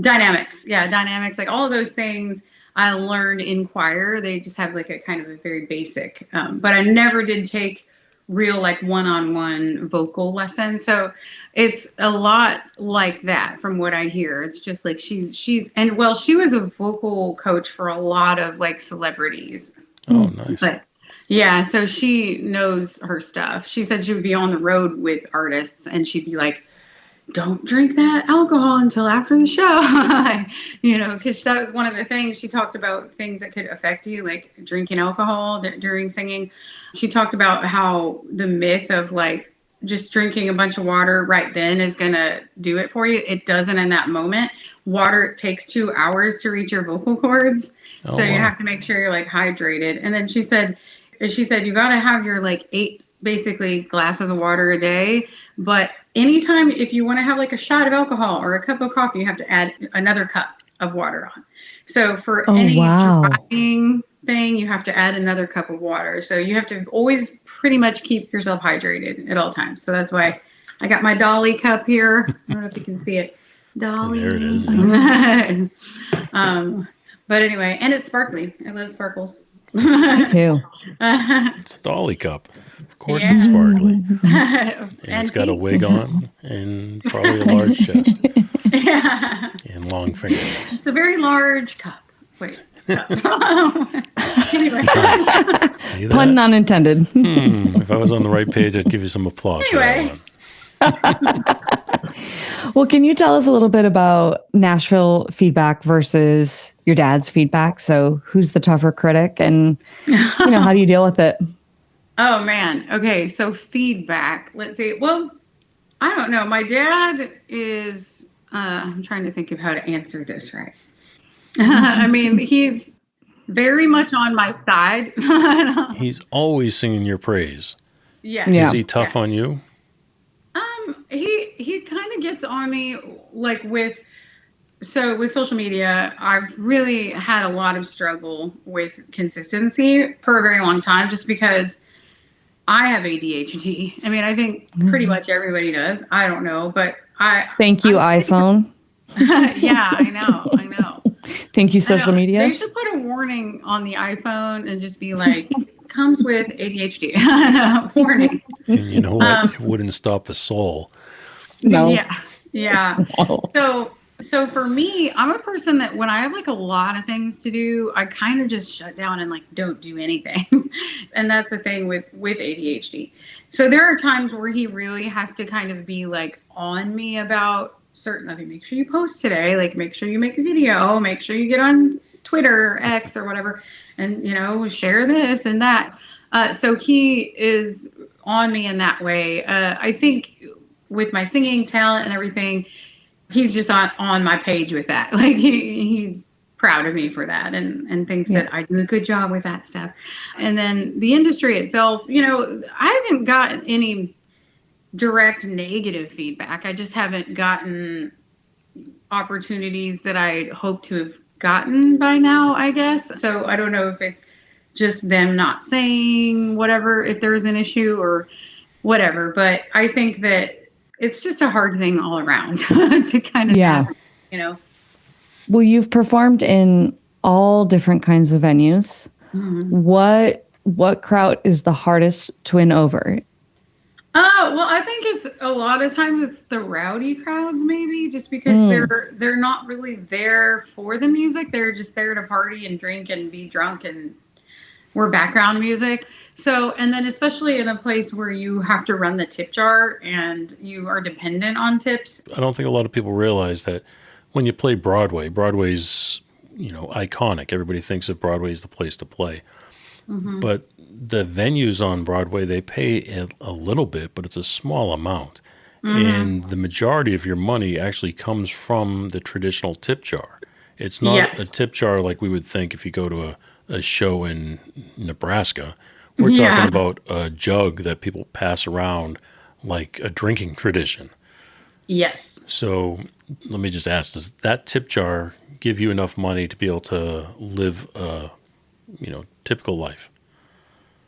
Speaker 4: dynamics. Yeah, dynamics. Like all of those things I learned in choir. They just have like a kind of a very basic, but I never did take real like one-on-one vocal lessons. So it's a lot like that from what I hear. It's just like she was a vocal coach for a lot of like celebrities.
Speaker 5: Oh, nice.
Speaker 4: But yeah, so she knows her stuff. She said she would be on the road with artists and she'd be like, don't drink that alcohol until after the show, because that was one of the things she talked about, things that could affect you, like drinking alcohol during singing. She talked about how the myth of like just drinking a bunch of water right then is going to do it for you. It doesn't in that moment. Water takes 2 hours to reach your vocal cords.
Speaker 5: Oh,
Speaker 4: so you
Speaker 5: wow.
Speaker 4: have to make sure you're like hydrated. And then she said you got to have your like 8 basically glasses of water a day. But anytime, if you want to have like a shot of alcohol or a cup of coffee, you have to add another cup of water on. So for any driving thing, you have to add another cup of water. So you have to always pretty much keep yourself hydrated at all times. So that's why I got my Dolly cup here. I don't know if you can see it. Dolly.
Speaker 5: There it is.
Speaker 4: But anyway, and it's sparkly. I love sparkles.
Speaker 6: Me too.
Speaker 5: It's a Dolly cup. Of course it's sparkly. And it's got a wig on and probably a large chest.
Speaker 4: Yeah.
Speaker 5: And long fingernails.
Speaker 4: It's a very large cup. Wait. Cup. Anyway.
Speaker 5: Nice. See that?
Speaker 6: Pun not intended.
Speaker 5: If I was on the right page, I'd give you some applause for that one.
Speaker 6: Well, can you tell us a little bit about Nashville feedback versus your dad's feedback? So who's the tougher critic and, how do you deal with it?
Speaker 4: Oh, man. Okay. So feedback. Let's see. Well, I don't know. My dad is, I'm trying to think of how to answer this right. I mean, he's very much on my side.
Speaker 5: He's always singing your praise.
Speaker 4: Yeah.
Speaker 5: Is he tough on you?
Speaker 4: He kind of gets on me like with social media. I've really had a lot of struggle with consistency for a very long time, just because I have ADHD. I mean, I think pretty much everybody does. I don't know, but
Speaker 6: Thank you, iPhone.
Speaker 4: Yeah, I know.
Speaker 6: Thank you, social media.
Speaker 4: They should put a warning on the iPhone and just be like, comes with ADHD. Warning.
Speaker 5: And you know what? It wouldn't stop a soul.
Speaker 6: No.
Speaker 4: Yeah.
Speaker 6: No.
Speaker 4: So for me, I'm a person that when I have like a lot of things to do, I kind of just shut down and like don't do anything. And that's the thing with ADHD. So there are times where he really has to kind of be like on me about certain, I mean, make sure you post today, like make sure you make a video, make sure you get on Twitter, X or whatever, and share this and that. So he is on me in that way. I think with my singing talent and everything, he's just on my page with that. Like he's proud of me for that and thinks that I do a good job with that stuff. And then the industry itself, I haven't gotten any direct negative feedback. I just haven't gotten opportunities that I hope to have gotten by now, I guess. So I don't know if it's just them not saying whatever, if there's an issue or whatever. But I think that it's just a hard thing all around to kind of have,
Speaker 6: Well, you've performed in all different kinds of venues. Mm-hmm. What crowd is the hardest to win over?
Speaker 4: Well, I think it's a lot of times it's the rowdy crowds, maybe just because they're not really there for the music. They're just there to party and drink and be drunk, and we're background music. So, and then especially in a place where you have to run the tip jar and you are dependent on tips.
Speaker 5: I don't think a lot of people realize that when you play Broadway, Broadway's, iconic. Everybody thinks of Broadway as the place to play. But the venues on Broadway, they pay a little bit, but it's a small amount. And the majority of your money actually comes from the traditional tip jar. It's not a tip jar like we would think if you go to a show in Nebraska. We're talking about a jug that people pass around like a drinking tradition.
Speaker 4: Yes.
Speaker 5: So let me just ask, does that tip jar give you enough money to be able to live a, typical life?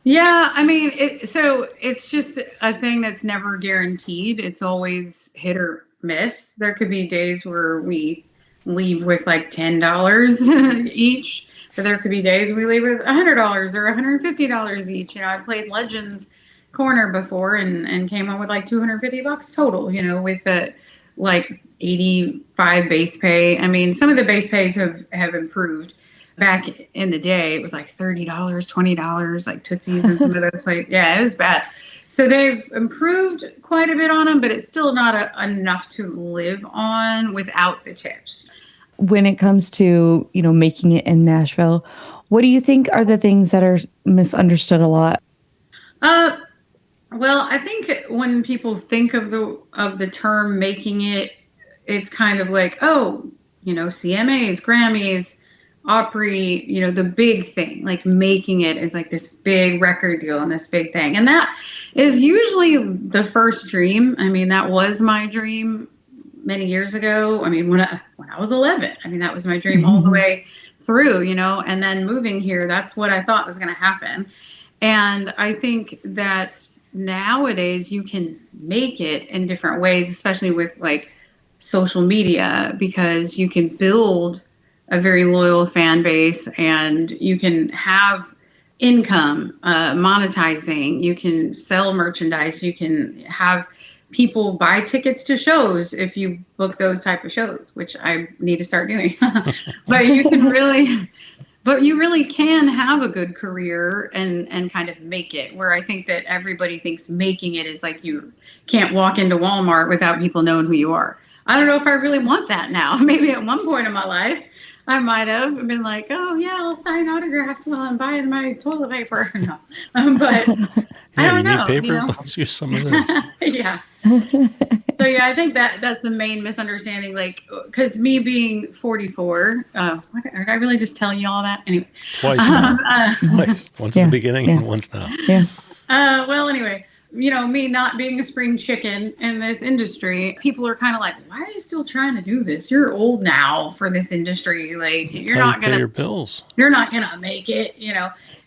Speaker 4: Yeah, I mean, so it's just a thing that's never guaranteed. It's always hit or miss. There could be days where we leave with like $10 each, but there could be days we leave with $100 or $150 each. I played Legends Corner before and came up with like $250 total, with the like 85 base pay. I mean, some of the base pays have improved. Back in the day, it was like $30, $20, like Tootsie's and some of those places. Yeah, it was bad. So they've improved quite a bit on them, but it's still not enough to live on without the tips.
Speaker 6: When it comes to, making it in Nashville, what do you think are the things that are misunderstood a lot?
Speaker 4: Well, I think when people think of the term making it, it's kind of like, CMAs, Grammys, Opry, the big thing, like making it is like this big record deal and this big thing. And that is usually the first dream. I mean, that was my dream many years ago. I mean, when I was 11, I mean, that was my dream all the way through, and then moving here, that's what I thought was going to happen. And I think that nowadays you can make it in different ways, especially with like social media, because you can build a very loyal fan base and you can have income, monetizing, you can sell merchandise, you can have people buy tickets to shows if you book those type of shows, which I need to start doing. But you really can have a good career and kind of make it, where I think that everybody thinks making it is like you can't walk into Walmart without people knowing who you are. I don't know if I really want that now. Maybe at one point in my life, I might have been like, oh, yeah, I'll sign autographs while I'm buying my toilet paper. No. But I don't know.
Speaker 5: Need paper? Let's use some of this.
Speaker 4: Yeah. So, yeah, I think that's the main misunderstanding. Like, because me being 44, did I really just tell you all that? Anyway.
Speaker 5: Twice now. Twice. Once in the beginning and once now.
Speaker 6: Yeah.
Speaker 4: Well, anyway. Me not being a spring chicken in this industry, people are kind of like, why are you still trying to do this? You're old now for this industry. Like, you're not going to pay
Speaker 5: your bills.
Speaker 4: You're not going to make it,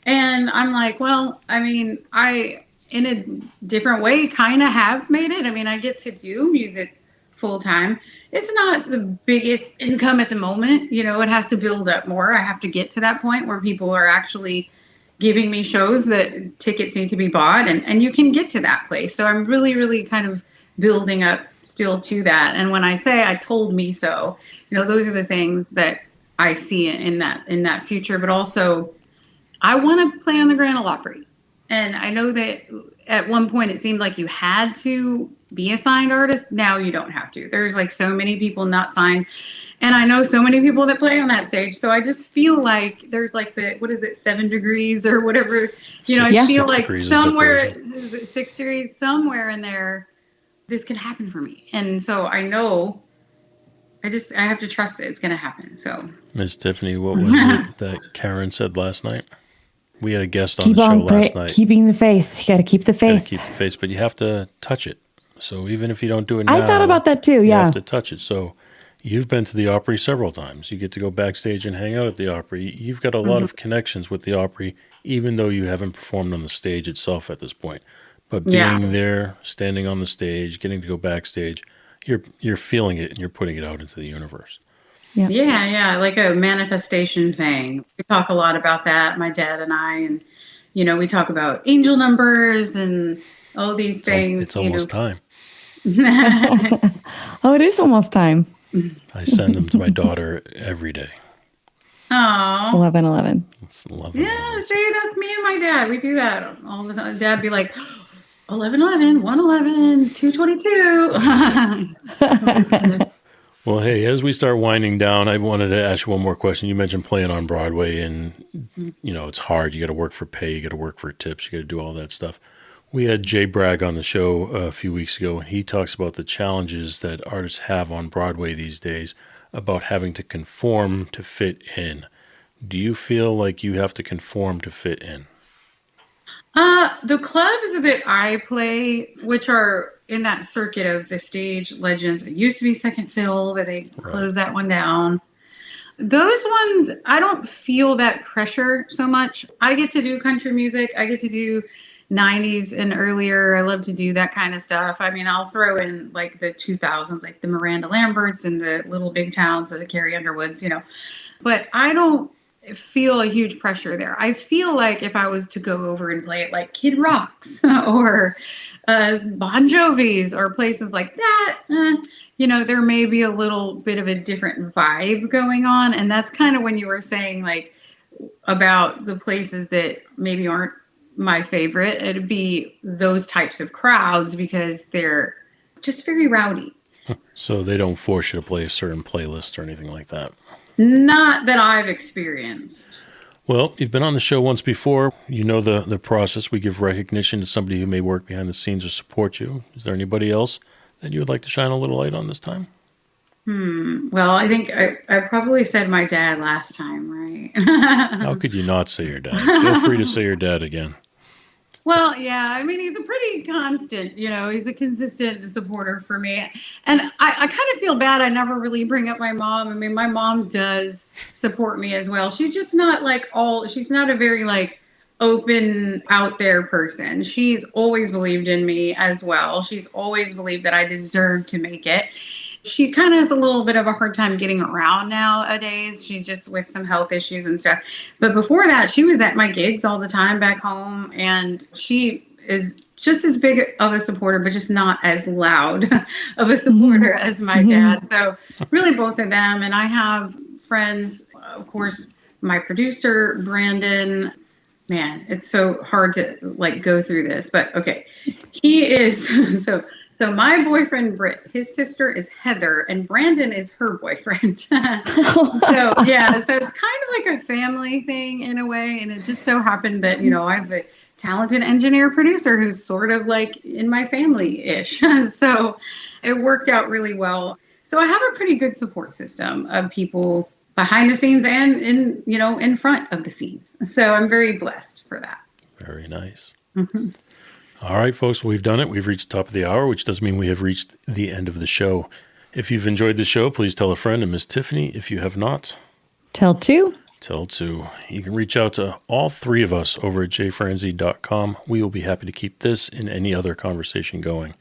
Speaker 4: And I'm like, well, I mean, I, in a different way, kind of have made it. I mean, I get to do music full time. It's not the biggest income at the moment. It has to build up more. I have to get to that point where people are actually giving me shows that tickets need to be bought, and you can get to that place. So I'm really, really kind of building up still to that. And when I say I told me so, those are the things that I see in that future. But also, I want to play on the Grand Ole Opry. And I know that at one point it seemed like you had to be a signed artist. Now you don't have to. There's like so many people not signed. And I know so many people that play on that stage. So I just feel like there's like 7 degrees or whatever. I feel like somewhere, is it 6 degrees? Somewhere in there, this can happen for me. And so I know, I have to trust that it's going to happen. So,
Speaker 5: Ms. Tiffany, what was it that Karen said last night? We had a guest on the show last night.
Speaker 6: Keeping the faith. You got to keep the faith.
Speaker 5: Keep the faith, but you have to touch it. So even if you don't do it now,
Speaker 6: I thought about that too. Yeah,
Speaker 5: you have to touch it. So you've been to the Opry several times. You get to go backstage and hang out at the Opry. You've got a lot of connections with the Opry, even though you haven't performed on the stage itself at this point. But being there, standing on the stage, getting to go backstage, you're feeling it and you're putting it out into the universe.
Speaker 4: Yeah, like a manifestation thing. We talk a lot about that, my dad and I, and we talk about angel numbers and all these things.
Speaker 5: It's almost time.
Speaker 6: Oh, it is almost time.
Speaker 5: I send them to my daughter every day.
Speaker 4: Oh,
Speaker 6: 11:11.
Speaker 5: It's 11.
Speaker 4: yeah. See, that's me and my dad. We do that all the time. Dad be like, 11:11, 1:11, 2:22.
Speaker 5: Well, hey, as we start winding down, I wanted to ask you one more question. You mentioned playing on Broadway, and it's hard. You got to work for pay, you got to work for tips, you got to do all that stuff. We had Jay Bragg on the show a few weeks ago, and he talks about the challenges that artists have on Broadway these days about having to conform to fit in. Do you feel like you have to conform to fit in?
Speaker 4: The clubs that I play, which are in that circuit of the stage legends, it used to be Second Fiddle, but they closed that one down. Those ones, I don't feel that pressure so much. I get to do country music. I get to do 90s and earlier. I love to do that kind of stuff. I mean, I'll throw in like the 2000s, like the Miranda Lamberts and the Little Big Towns of the Carrie Underwoods, But I don't feel a huge pressure there. I feel like if I was to go over and play it like Kid Rock's or Bon Jovi's or places like that, there may be a little bit of a different vibe going on. And that's kind of when you were saying like about the places that maybe aren't my favorite. It'd be those types of crowds because they're just very rowdy.
Speaker 5: So they don't force you to play a certain playlist or anything like that?
Speaker 4: Not that I've experienced.
Speaker 5: Well, you've been on the show once before. You know the process. We give recognition to somebody who may work behind the scenes or support you. Is there anybody else that you would like to shine a little light on this time?
Speaker 4: Well, I think I probably said my dad last time, right?
Speaker 5: How could you not say your dad? Feel free to say your dad again.
Speaker 4: Well, yeah, I mean, he's a pretty constant, he's a consistent supporter for me. And I kind of feel bad I never really bring up my mom. I mean, my mom does support me as well. She's just not she's not a very open out there person. She's always believed in me as well. She's always believed that I deserve to make it. She kind of has a little bit of a hard time getting around nowadays. She's just with some health issues and stuff. But before that, she was at my gigs all the time back home. And she is just as big of a supporter, but just not as loud of a supporter as my dad. So really both of them. And I have friends, of course, my producer, Brandon. Man, it's so hard to go through this. But okay, he is So my boyfriend, Britt, his sister is Heather, and Brandon is her boyfriend. So it's kind of like a family thing in a way. And it just so happened that, I have a talented engineer producer who's sort of in my family-ish. So it worked out really well. So I have a pretty good support system of people behind the scenes and in front of the scenes. So I'm very blessed for that.
Speaker 5: Very nice.
Speaker 4: Mm-hmm.
Speaker 5: All right, folks, we've done it. We've reached the top of the hour, which does mean we have reached the end of the show. If you've enjoyed the show, please tell a friend and Miss Tiffany. If you have not,
Speaker 6: tell two.
Speaker 5: Tell two. You can reach out to all three of us over at jfranzi.com. We will be happy to keep this and any other conversation going.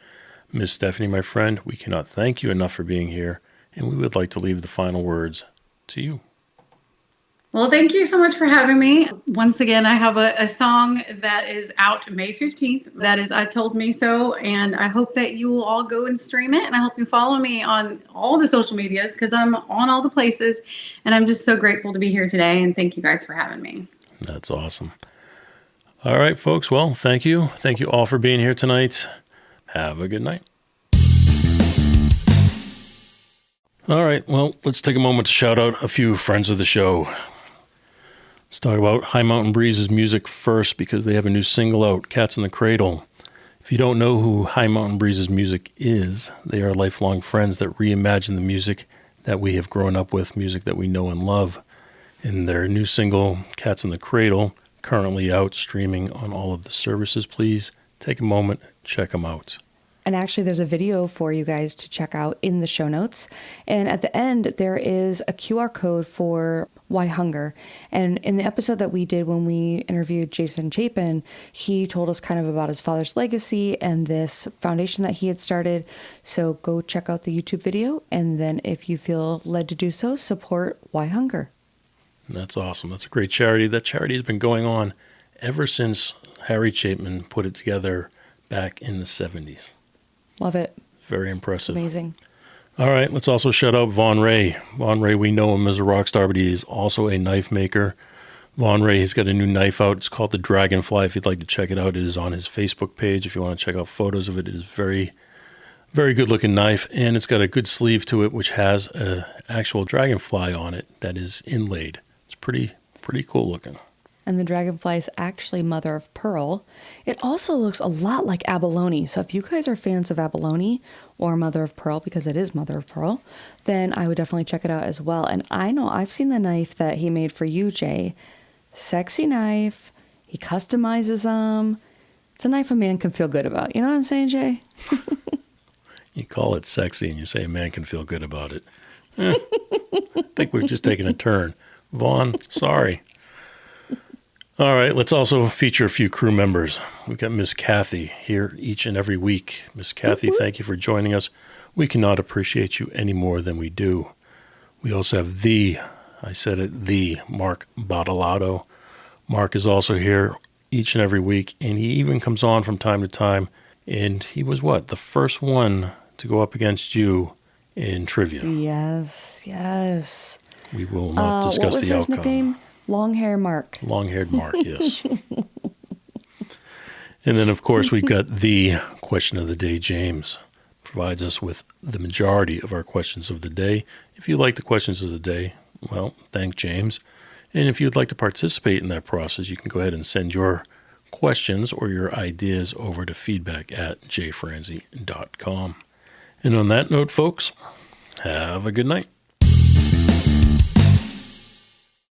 Speaker 5: Miss Stephanie, my friend, we cannot thank you enough for being here, and we would like to leave the final words to you.
Speaker 4: Well, thank you so much for having me. Once again, I have a song that is out May 15th. That is I Told Me So. And I hope that you will all go and stream it. And I hope you follow me on all the social medias because I'm on all the places. And I'm just so grateful to be here today. And thank you guys for having me.
Speaker 5: That's awesome. All right, folks. Well, thank you. Thank you all for being here tonight. Have a good night. All right. Well, let's take a moment to shout out a few friends of the show. Let's talk about High Mountain Breeze's music first because they have a new single out, Cats in the Cradle. If you don't know who High Mountain Breeze's music is, they are lifelong friends that reimagine the music that we have grown up with, music that we know and love. And their new single, Cats in the Cradle, currently out streaming on all of the services. Please take a moment, check them out.
Speaker 7: And actually, there's a video for you guys to check out in the show notes. And at the end, there is a QR code for Why Hunger. And in the episode that we did when we interviewed Jason Chapin, he told us kind of about his father's legacy and this foundation that he had started. So go check out the YouTube video. And then if you feel led to do so, support Why Hunger.
Speaker 5: That's awesome. That's a great charity. That charity has been going on ever since Harry Chapin put it together back in the 70s.
Speaker 7: Love it.
Speaker 5: Very impressive.
Speaker 7: Amazing.
Speaker 5: All right, let's also shout out Von Ray. Von Ray, we know him as a rock star, but he is also a knife maker. Von Ray, he's got a new knife out. It's called the Dragonfly. If you'd like to check it out, it is on his Facebook page. If you want to check out photos of it, it is very, very good looking knife, and it's got a good sleeve to it, which has an actual dragonfly on it that is inlaid. It's pretty cool looking.
Speaker 7: And the dragonfly is actually mother of pearl. It also looks a lot like abalone. So if you guys are fans of abalone or mother of pearl, because it is mother of pearl, then I would definitely check it out as well. And I know I've seen the knife that he made for you, Jay. Sexy knife. He customizes them. It's a knife a man can feel good about. You know what I'm saying, Jay?
Speaker 5: You call it sexy and you say a man can feel good about it. I think we've just taken a turn. Vaughn, sorry. All right, let's also feature a few crew members. We've got Miss Kathy here each and every week. Miss Kathy, thank you for joining us. We cannot appreciate you any more than we do. We also have the Mark Bottolato. Mark is also here each and every week, and he even comes on from time to time. And he was the first one to go up against you in trivia.
Speaker 7: Yes.
Speaker 5: We will not discuss the outcome. What was his nickname?
Speaker 7: Long-haired Mark.
Speaker 5: Long-haired Mark, yes. And then, of course, we've got the question of the day. James provides us with the majority of our questions of the day. If you like the questions of the day, well, thank James. And if you'd like to participate in that process, you can go ahead and send your questions or your ideas over to feedback@jfranzi.com. And on that note, folks, have a good night.